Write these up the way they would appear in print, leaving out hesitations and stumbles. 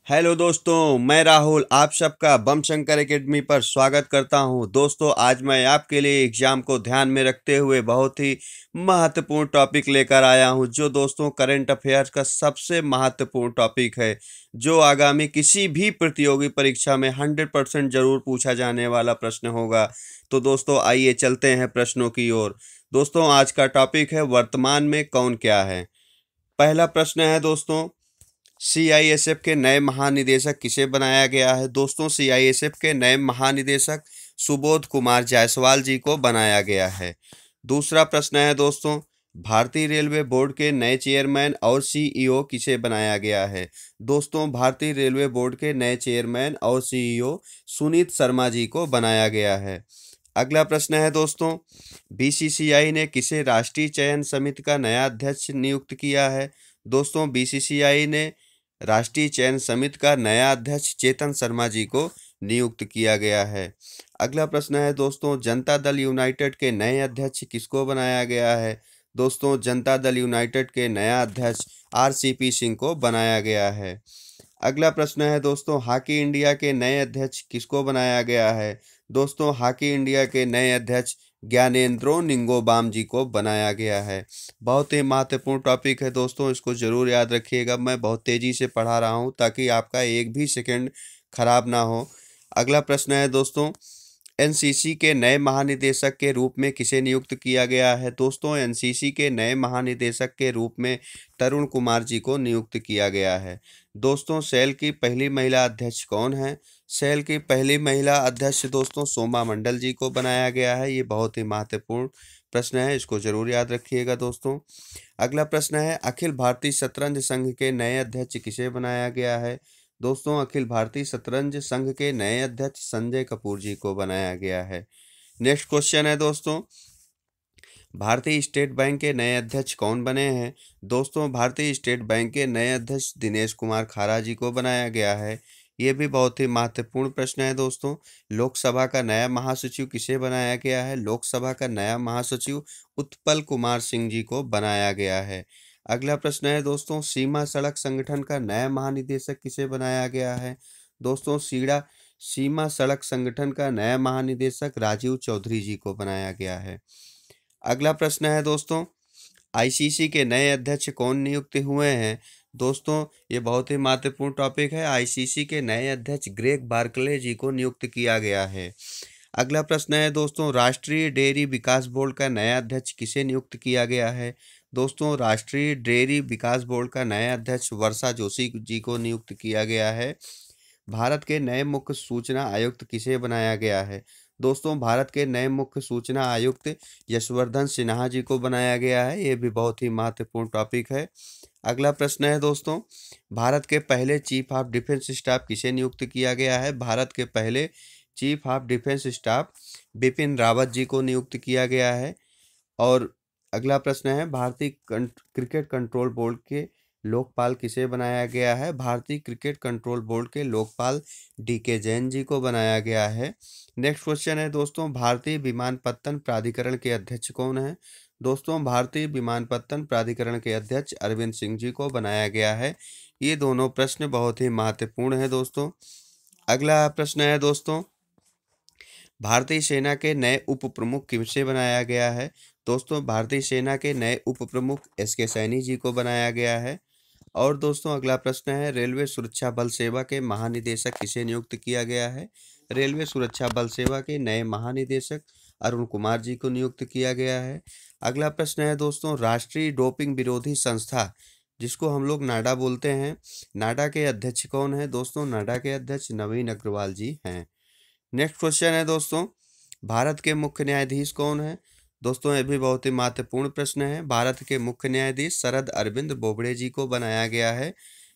Hello दोस्तों, मैं राहुल आप सबका बम शंकर एकेडमी पर स्वागत करता हूं। दोस्तों, आज मैं आपके लिए एग्जाम को ध्यान में रखते हुए बहुत ही महत्वपूर्ण टॉपिक लेकर आया हूं, जो दोस्तों करंट अफेयर्स का सबसे महत्वपूर्ण टॉपिक है, जो आगामी किसी भी प्रतियोगी परीक्षा में 100% जरूर पूछा जाने वाला प्रश्न होगा। तो दोस्तों, आइए चलते हैं प्रश्नों की ओर। दोस्तों, आज का टॉपिक है वर्तमान में कौन क्या है। पहला प्रश्न है दोस्तों, सीआईएसएफ के नए महानिदेशक किसे बनाया गया है। दोस्तों, सीआईएसएफ के नए महानिदेशक सुबोध कुमार जायसवाल जी को बनाया गया है। दूसरा प्रश्न है दोस्तों, भारतीय रेलवे बोर्ड के नए चेयरमैन और सीईओ किसे बनाया गया है। दोस्तों, भारतीय रेलवे बोर्ड के नए चेयरमैन और सीईओ सुनीत शर्मा जी को बनाया गया है। अगला प्रश्न है दोस्तों, बीसीसीआई ने किसे राष्ट्रीय चयन समिति का नया अध्यक्ष नियुक्त किया है। दोस्तों, बीसीसीआई ने राष्ट्रीय चयन समिति का नया अध्यक्ष चेतन शर्मा जी को नियुक्त किया गया है। अगला प्रश्न है दोस्तों, जनता दल यूनाइटेड के नए अध्यक्ष किसको बनाया गया है। दोस्तों, जनता दल यूनाइटेड के नया अध्यक्ष आरसीपी सिंह को बनाया गया है। अगला प्रश्न है दोस्तों, हॉकी इंडिया के नए अध्यक्ष किसको बनाया गया है। दोस्तों, हॉकी इंडिया के नए अध्यक्ष ज्ञानेंद्रो निंगोबाम जी को बनाया गया है। बहुत ही महत्वपूर्ण टॉपिक है दोस्तों, इसको जरूर याद रखिएगा। मैं बहुत तेजी से पढ़ा रहा हूँ ताकि आपका एक भी सेकंड खराब ना हो। अगला प्रश्न है दोस्तों, एनसीसी के नए महानिदेशक के रूप में किसे नियुक्त किया गया है। दोस्तों, एनसीसी के नए महानिदेशक के रूप में तरुण कुमार जी को नियुक्त किया गया है। दोस्तों, सेल की पहली महिला अध्यक्ष कौन है। सेल की पहली महिला अध्यक्ष दोस्तों सोमा मंडल जी को बनाया गया है। ये बहुत ही महत्वपूर्ण प्रश्न है, इसको जरूर याद रखिएगा दोस्तों। अगला प्रश्न है, अखिल भारतीय शतरंज संघ के नए अध्यक्ष किसे बनाया गया है। दोस्तों, अखिल भारतीय शतरंज संघ के नए अध्यक्ष संजय कपूर जी को बनाया गया है। नेक्स्ट क्वेश्चन है दोस्तों, भारतीय स्टेट बैंक के नए अध्यक्ष कौन बने हैं। दोस्तों, भारतीय स्टेट बैंक के नए अध्यक्ष दिनेश कुमार खारा जी को बनाया गया है। ये भी बहुत ही महत्वपूर्ण प्रश्न है दोस्तों। लोकसभा का नया महासचिव किसे बनाया गया है। लोकसभा का नया महासचिव उत्पल कुमार सिंह जी को बनाया गया है। अगला प्रश्न है दोस्तों, सीमा सड़क संगठन का नया महानिदेशक किसे बनाया गया है। दोस्तों, सीमा सड़क संगठन का नया महानिदेशक राजीव चौधरी जी को बनाया गया है। अगला प्रश्न है दोस्तों, आईसीसी के नए अध्यक्ष कौन नियुक्त हुए हैं। दोस्तों, ये बहुत ही महत्वपूर्ण टॉपिक है। आईसीसी के नए अध्यक्ष ग्रेग बार्कले जी को नियुक्त किया गया है। अगला प्रश्न है दोस्तों, राष्ट्रीय डेयरी विकास बोर्ड का नया अध्यक्ष किसे नियुक्त किया गया है। दोस्तों, राष्ट्रीय डेयरी विकास बोर्ड का नया अध्यक्ष वर्षा जोशी जी को नियुक्त किया गया है। भारत के नए मुख्य सूचना आयुक्त किसे बनाया गया है। दोस्तों, भारत के नए मुख्य सूचना आयुक्त यशवर्धन सिन्हा जी को बनाया गया है। ये भी बहुत ही महत्वपूर्ण टॉपिक है। अगला प्रश्न है दोस्तों, भारत के पहले चीफ ऑफ डिफेंस स्टाफ किसे नियुक्त किया गया है। भारत के पहले chief of defence staff Bipin Rawat ji को नियुक्त किया गया है। और अगला प्रश्न है, भारतीय क्रिकेट कंट्रोल बोर्ड के लोकपाल किसे बनाया गया है। भारतीय क्रिकेट कंट्रोल बोर्ड के लोकपाल डीके जैन जी को बनाया गया है। नेक्स्ट क्वेश्चन है दोस्तों, भारतीय विमानपत्तन प्राधिकरण के अध्यक्ष कौन है। दोस्तों, भारतीय विमानपत्तन प्राधिकरण के अध्यक्ष अरविंद सिंह जी को बनाया गया है। ये दोनों प्रश्न बहुत ही महत्वपूर्ण है दोस्तों। अगला प्रश्न है दोस्तों, भारतीय सेना के नए उप प्रमुख किसे बनाया गया है। दोस्तों, भारतीय सेना के नए उप प्रमुख एसके सैनी जी को बनाया गया है। और दोस्तों, अगला प्रश्न है, रेलवे सुरक्षा बल सेवा के महानिदेशक किसे नियुक्त किया गया है। रेलवे सुरक्षा बल सेवा के नए महानिदेशक अरुण कुमार जी को नियुक्त किया गया है। अगला प्रश्न है दोस्तों, राष्ट्रीय डोपिंग विरोधी संस्था जिसको हम लोग नाडा बोलते हैं, नाडा के अध्यक्ष कौन है। दोस्तों, नाडा के अध्यक्ष नवीन अग्रवाल जी हैं। नेक्स्ट क्वेश्चन है दोस्तों, भारत के मुख्य न्यायाधीश कौन है। दोस्तों, ये भी बहुत ही महत्वपूर्ण प्रश्न है। भारत के मुख्य न्यायाधीश शरद अरविंद बोबड़े जी को बनाया गया है।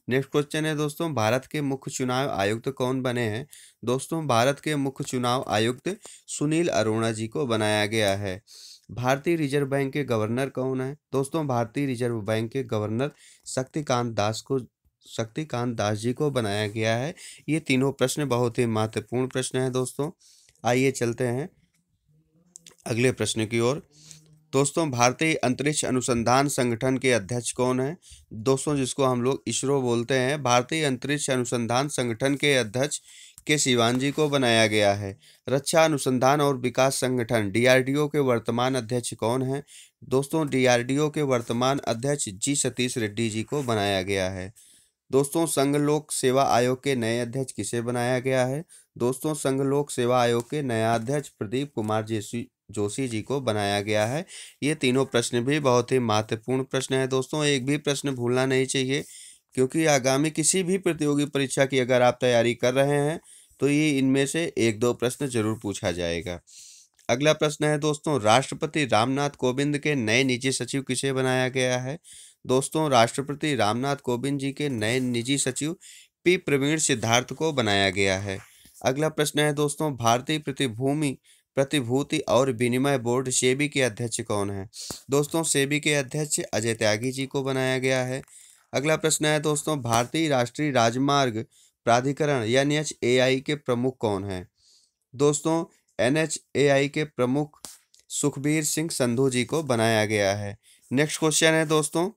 नेक्स्ट क्वेश्चन है दोस्तों, भारत के मुख्य चुनाव आयुक्त कौन बने हैं। दोस्तों, भारत के मुख्य चुनाव आयुक्त सुनील अरोड़ा जी को बनाया गया है। भारतीय रिजर्व बैंक के गवर्नर कौन है। दोस्तों, भारतीय रिजर्व बैंक के गवर्नर शक्तिकांत दास जी को बनाया गया है। ये तीनों प्रश्न बहुत ही महत्वपूर्ण प्रश्न हैं दोस्तों। आइए चलते हैं अगले प्रश्न की ओर। दोस्तों भारतीय अंतरिक्ष अनुसंधान संगठन के अध्यक्ष कौन है? दोस्तों जिसको हम लोग इसरो बोलते हैं, भारतीय अंतरिक्ष अनुसंधान संगठन के अध्यक्ष के सिवान जी को बनाया गया है। रक्षा अनुसंधान और विकास संगठन डीआरडीओ के वर्तमान अध्यक्ष कौन है? दोस्तों डीआरडीओ के वर्तमान अध्यक्ष जी सतीश रेड्डी जी को बनाया गया है। दोस्तों संघ लोक सेवा आयोग के नए अध्यक्ष किसे बनाया गया है? दोस्तों संघ लोक सेवा आयोग के नया अध्यक्ष प्रदीप कुमार जोशी जी को बनाया गया है। ये तीनों प्रश्न भी बहुत ही महत्वपूर्ण प्रश्न है दोस्तों, एक भी प्रश्न भूलना नहीं चाहिए, क्योंकि आगामी किसी भी प्रतियोगी परीक्षा की अगर आप तैयारी कर रहे हैं तो ये इनमें से एक दो प्रश्न जरूर पूछा जाएगा। अगला प्रश्न है दोस्तों, राष्ट्रपति रामनाथ कोविंद के नए निजी सचिव किसे बनाया गया है? दोस्तों राष्ट्रपति रामनाथ कोविंद जी के नए निजी सचिव पी प्रवीण सिद्धार्थ को बनाया गया है। अगला प्रश्न है दोस्तों, भारतीय प्रतिभूति और विनिमय बोर्ड सेबी के अध्यक्ष कौन है? दोस्तों सेबी के अध्यक्ष अजय त्यागी जी को बनाया गया है। अगला प्रश्न है दोस्तों, भारतीय राष्ट्रीय राजमार्ग प्राधिकरण NHAI के प्रमुख कौन है? दोस्तों NHAI के प्रमुख सुखबीर सिंह संधू जी को बनाया गया है। नेक्स्ट क्वेश्चन है दोस्तों,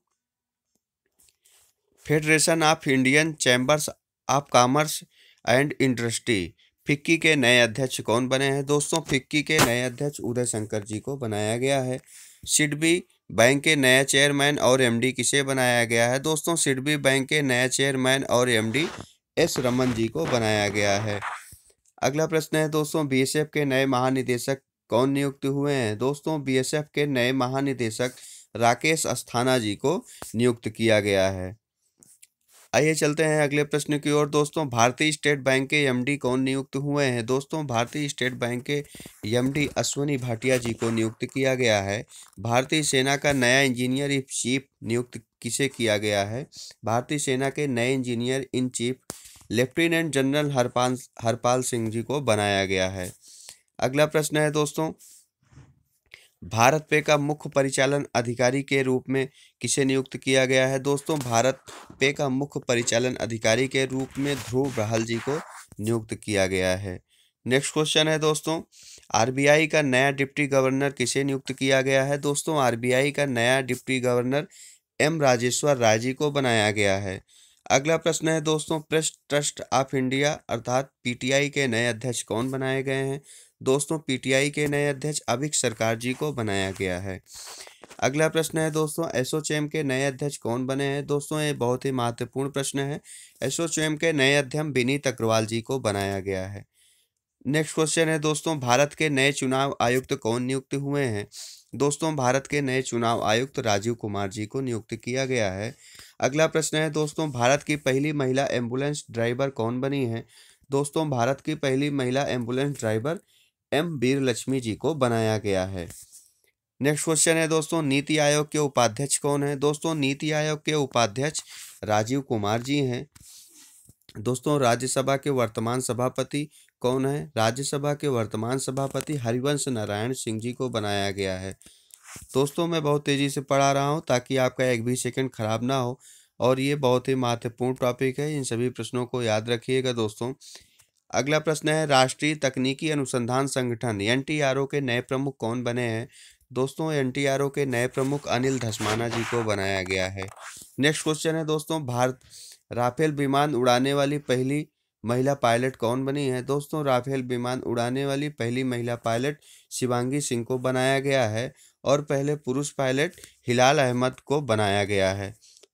federation of Indian chambers of commerce and industry FICCI के नए अध्यक्ष कौन बने हैं? दोस्तों फिक्की के नए अध्यक्ष उदय शंकर जी को बनाया गया है। सिडबी बैंक के नया चेयरमैन और एमडी किसे बनाया गया है? दोस्तों सिडबी बैंक के नया चेयरमैन और एमडी एस रमन जी को बनाया गया है। अगला प्रश्न है दोस्तों, बीएसएफ के नए महानिदेशक कौन नियुक्त हुए हैं? दोस्तों बीएसएफ के नए महानिदेशक राकेश अस्थाना जी को नियुक्त किया गया है। आइए चलते हैं अगले प्रश्न की ओर दोस्तों, भारतीय स्टेट बैंक के एमडी कौन नियुक्त हुए हैं? दोस्तों भारतीय स्टेट बैंक के एमडी अश्वनी भाटिया जी को नियुक्त किया गया है। भारतीय सेना का नया इंजीनियर इन चीफ नियुक्त किसे किया गया है? भारतीय सेना के नए engineer in chief lieutenant general Harpal Singh ji को बनाया गया है। अगला प्रश्न है दोस्तों, भारत पे का मुख्य परिचालन अधिकारी के रूप में किसे नियुक्त किया गया है? दोस्तों भारत पे का मुख्य परिचालन अधिकारी के रूप में ध्रुव बहाल जी को नियुक्त किया गया है। नेक्स्ट क्वेश्चन है दोस्तों, आरबीआई का नया डिप्टी गवर्नर किसे नियुक्त किया गया है? दोस्तों आरबीआई का नया deputy governor M Rajeshwar Rai ji को बनाया गया है। अगला प्रश्न है दोस्तों, प्रेस ट्रस्ट ऑफ इंडिया अर्थात पीटीआई के नए अध्यक्ष कौन बनाए गए हैं? दोस्तों पीटीआई के नए अध्यक्ष अभिक सरकार जी को बनाया गया है। अगला प्रश्न है दोस्तों, एसोचैम के नए अध्यक्ष कौन बने हैं? दोस्तों ये बहुत ही महत्वपूर्ण प्रश्न है। एसोचैम के नए अध्यक्ष विनीत अग्रवाल जी को बनाया गया है। नेक्स्ट क्वेश्चन है दोस्तों, भारत के नए चुनाव आयुक्त कौन नियुक्त हुए हैं? दोस्तों भारत के नए चुनाव आयुक्त राजीव कुमार जी को नियुक्त किया गया है। अगला प्रश्न है दोस्तों, भारत की पहली महिला एम्बुलेंस ड्राइवर कौन बनी है? दोस्तों भारत की पहली महिला एम्बुलेंस ड्राइवर एम वीर लक्ष्मी जी को बनाया गया है। नेक्स्ट क्वेश्चन है दोस्तों, नीति आयोग के उपाध्यक्ष कौन है? दोस्तों नीति आयोग के उपाध्यक्ष राजीव कुमार जी हैं। दोस्तों राज्यसभा के वर्तमान सभापति कौन है? राज्यसभा के वर्तमान सभापति हरिवंश नारायण सिंह जी को बनाया गया है। दोस्तों मैं बहुत तेजी से पढ़ा रहा हूं ताकि आपका एक भी सेकंड खराब ना हो, और ये बहुत ही महत्वपूर्ण टॉपिक है, इन सभी प्रश्नों को याद रखिएगा दोस्तों। अगला प्रश्न है, राष्ट्रीय तकनीकी अनुसंधान संगठन एनटीआरओ के नए प्रमुख कौन बने हैं? दोस्तों एनटीआरओ के नए प्रमुख अनिल धस्माना जी को बनाया गया है। नेक्स्ट क्वेश्चन है दोस्तों, भारत राफेल विमान उड़ाने वाली पहली महिला पायलट कौन बनी है? दोस्तों राफेल विमान उड़ाने वाली पहली महिला पायलट शिवांगी सिंह को बनाया गया है, और पहले पुरुष पायलट हिलाल अहमद को बनाया गया है।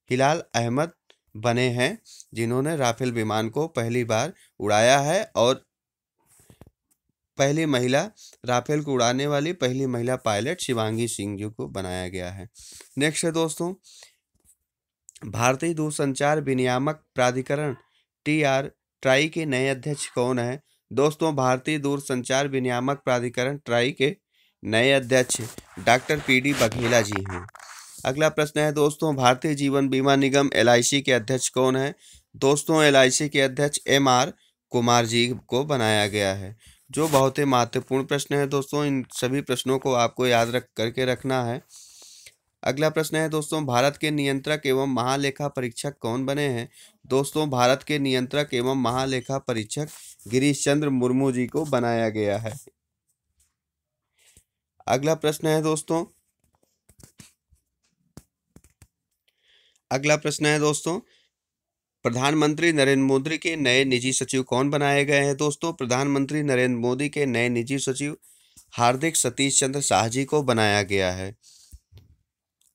हिलाल अहमद बने हैं जिन्होंने राफेल विमान को पहली बार उड़ाया है, और पहली महिला राफेल को उड़ाने वाली पहली महिला पायलट शिवांगी सिंह जी को बनाया गया है। नेक्स्ट है दोस्तों, भारतीय दूरसंचार विनियामक प्राधिकरण ट्राई के नए अध्यक्ष कौन है? दोस्तों भारतीय दूरसंचार विनियामक प्राधिकरण ट्राई के नए अध्यक्ष डॉक्टर पीडी बघेला जी हैं। अगला प्रश्न है दोस्तों, भारतीय जीवन बीमा निगम एलआईसी के अध्यक्ष कौन है? दोस्तों एलआईसी के अध्यक्ष एमआर कुमार जी को बनाया गया है, जो बहुत ही महत्वपूर्ण प्रश्न है दोस्तों। इन सभी प्रश्नों को आपको याद करके रखना है। अगला प्रश्न है दोस्तों, भारत के नियंत्रक एवं महालेखा परीक्षक कौन बने हैं? दोस्तों भारत के नियंत्रक एवं महालेखा परीक्षक गिरीश चंद्र मुर्मू जी को बनाया गया है। अगला प्रश्न है दोस्तों, अगला प्रश्न है दोस्तों, प्रधानमंत्री नरेंद्र मोदी के नए निजी सचिव कौन बनाए गए हैं? दोस्तों, प्रधानमंत्री नरेंद्र मोदी के नए निजी सचिव हार्दिक सतीश चंद्र शाह जी को बनाया गया है।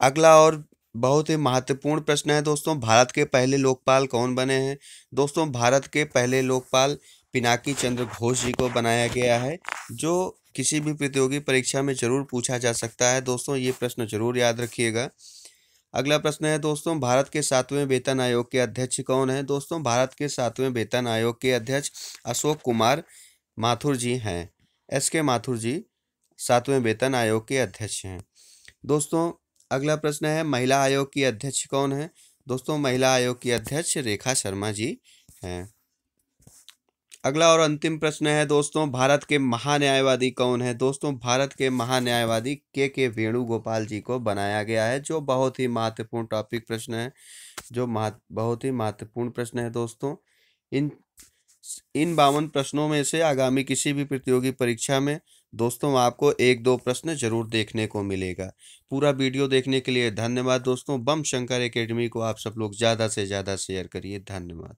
अगला और बहुत ही महत्वपूर्ण प्रश्न है दोस्तों, भारत के पहले लोकपाल कौन बने हैं? दोस्तों, भारत के पहले लोकपाल पिनाकी चंद्र घोष जी को बनाया गया है, जो किसी भी प्रतियोगी परीक्षा में जरूर पूछा जा सकता है। दोस्तों, ये प्रश्न जरूर याद रखिएगा। अगला प्रश्न है दोस्तों, भारत के 7वें वेतन आयोग के अध्यक्ष कौन है? दोस्तों, भारत के 7वें वेतन आयोग के अध्यक्ष अशोक कुमार माथुर जी हैं। SK माथुर जी 7वें वेतन आयोग के अध्यक्ष हैं। दोस्तों, अगला प्रश्न है, महिला आयोग की अध्यक्ष कौन है? दोस्तों, महिला आयोग की अध्यक्ष रेखा शर्मा जी हैं। अगला और अंतिम प्रश्न है दोस्तों, भारत के महान्यायवादी कौन है? दोस्तों, भारत के महान्यायवादी के वेणुगोपाल जी को बनाया गया है, जो बहुत ही महत्वपूर्ण टॉपिक प्रश्न है, जो बहुत ही महत्वपूर्ण प्रश्न है दोस्तों। इन इन 52 प्रश्नों में से आगामी किसी भी प्रतियोगी परीक्षा में दोस्तों आपको 1-2 प्रश्न जरूर देखने को मिलेगा। पूरा वीडियो देखने के लिए धन्यवाद दोस्तों। बम शंकर एकेडमी को आप सब लोग ज़्यादा से ज़्यादा शेयर करिए। धन्यवाद।